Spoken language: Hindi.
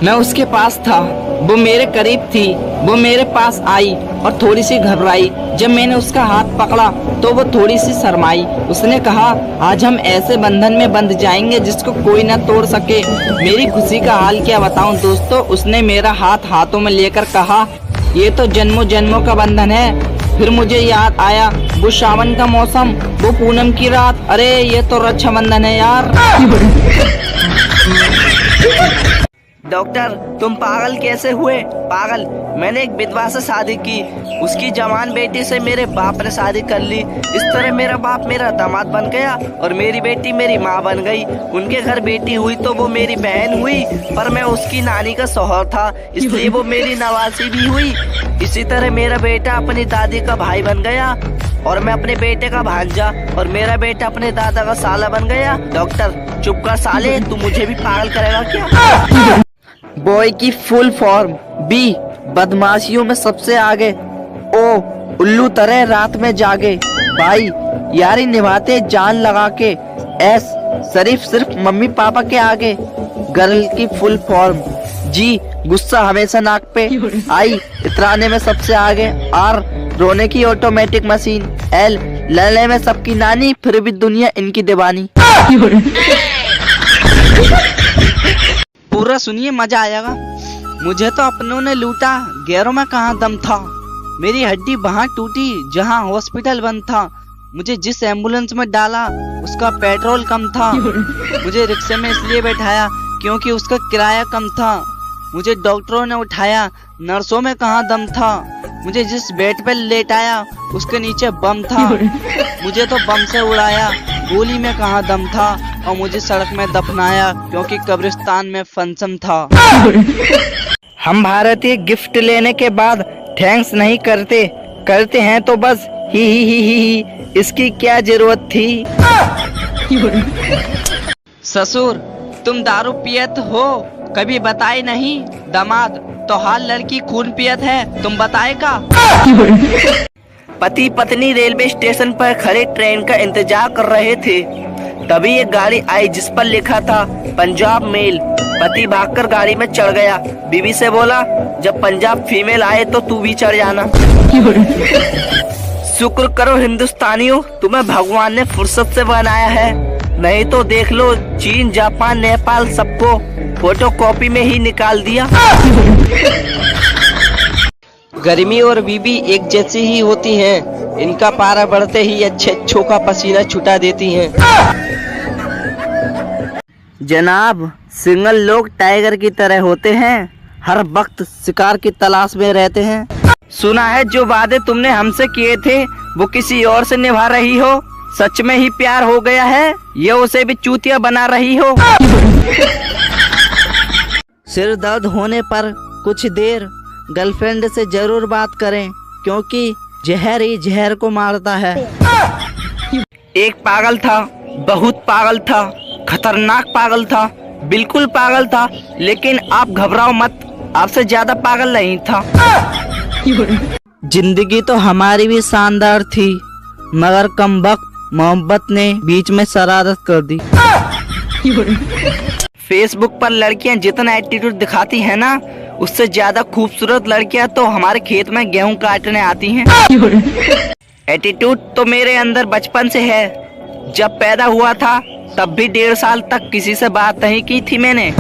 मैं उसके पास था, वो मेरे करीब थी। वो मेरे पास आई और थोड़ी सी घबराई। जब मैंने उसका हाथ पकड़ा तो वो थोड़ी सी शर्माई। उसने कहा, आज हम ऐसे बंधन में बंध जाएंगे जिसको कोई ना तोड़ सके। मेरी खुशी का हाल क्या बताऊं दोस्तों। उसने मेरा हाथ हाथों में लेकर कहा, ये तो जन्मों जन्मों का बंधन है। फिर मुझे याद आया, वो सावन का मौसम, वो पूनम की रात। अरे ये तो रक्षाबंधन है यार। डॉक्टर, तुम पागल कैसे हुए? पागल, मैंने एक विधवा से शादी की। उसकी जवान बेटी से मेरे बाप ने शादी कर ली। इस तरह मेरा बाप मेरा दामाद बन गया और मेरी बेटी मेरी माँ बन गई। उनके घर बेटी हुई तो वो मेरी बहन हुई, पर मैं उसकी नानी का शौहर था, इसलिए वो मेरी नवासी भी हुई। इसी तरह मेरा बेटा अपनी दादी का भाई बन गया और मैं अपने बेटे का भांजा, और मेरा बेटा अपने दादा का साला बन गया। डॉक्टर चुप कर साले, तू मुझे भी पागल करेगा क्या? बॉय की फुल फॉर्म। बी, बदमाशियों में सबसे आगे। ओ, उल्लू तरह रात में जागे। भाई, यारी निभाते जान लगा के। एस, शरीफ सिर्फ मम्मी पापा के आगे। गर्ल की फुल फॉर्म। जी, गुस्सा हमेशा नाक पे। आई, इतराने में सबसे आगे। आर, रोने की ऑटोमेटिक मशीन। एल, लड़ने में सबकी नानी, फिर भी दुनिया इनकी दीवानी। पूरा सुनिए, मजा आएगा। मुझे तो अपनों ने लूटा, गैरों में कहाँ दम था। मेरी हड्डी वहाँ टूटी जहाँ हॉस्पिटल बंद था। मुझे जिस एम्बुलेंस में डाला उसका पेट्रोल कम था। मुझे रिक्शे में इसलिए बैठाया क्योंकि उसका किराया कम था। मुझे डॉक्टरों ने उठाया, नर्सों में कहाँ दम था। मुझे जिस बेड पे लेटाया उसके नीचे बम था। मुझे तो बम से उड़ाया, गोली में कहाँ दम था। और मुझे सड़क में दफनाया क्योंकि कब्रिस्तान में फंक्शन था। हम भारतीय गिफ्ट लेने के बाद थैंक्स नहीं करते, करते हैं तो बस ही। इसकी क्या जरूरत थी? ससुर, तुम दारू पियत हो, कभी बताए नहीं। दामाद, तो हाल लड़की खून पियत है, तुम बताए का? पति पत्नी रेलवे स्टेशन पर खड़े ट्रेन का इंतजार कर रहे थे। तभी एक गाड़ी आई जिस पर लिखा था पंजाब मेल। पति भागकर गाड़ी में चढ़ गया। बीवी से बोला, जब पंजाब फीमेल आए तो तू भी चढ़ जाना। शुक्र करो हिंदुस्तानियों, तुम्हें भगवान ने फुर्सत से बनाया है, नहीं तो देख लो चीन, जापान, नेपाल सबको फोटो कॉपी में ही निकाल दिया। गर्मी और बीबी एक जैसी ही होती हैं। इनका पारा बढ़ते ही अच्छों का पसीना छुटा देती हैं। जनाब, सिंगल लोग टाइगर की तरह होते हैं, हर वक्त शिकार की तलाश में रहते हैं। सुना है जो वादे तुमने हमसे किए थे वो किसी और से निभा रही हो। सच में ही प्यार हो गया है, ये उसे भी चूतिया बना रही हो। सिर दर्द होने पर कुछ देर गर्लफ्रेंड से जरूर बात करें, क्योंकि जहर ही जहर को मारता है। एक पागल था, बहुत पागल था, खतरनाक पागल था, बिल्कुल पागल था। लेकिन आप घबराओ मत, आपसे ज्यादा पागल नहीं था। जिंदगी तो हमारी भी शानदार थी, मगर कम वक्त मोहब्बत ने बीच में शरारत कर दी। फेसबुक पर लड़कियां जितना एटीट्यूड दिखाती हैं ना, उससे ज्यादा खूबसूरत लड़कियां तो हमारे खेत में गेहूं काटने आती हैं। एटीट्यूड तो मेरे अंदर बचपन से है। जब पैदा हुआ था तब भी 1.5 साल तक किसी से बात नहीं की थी मैंने।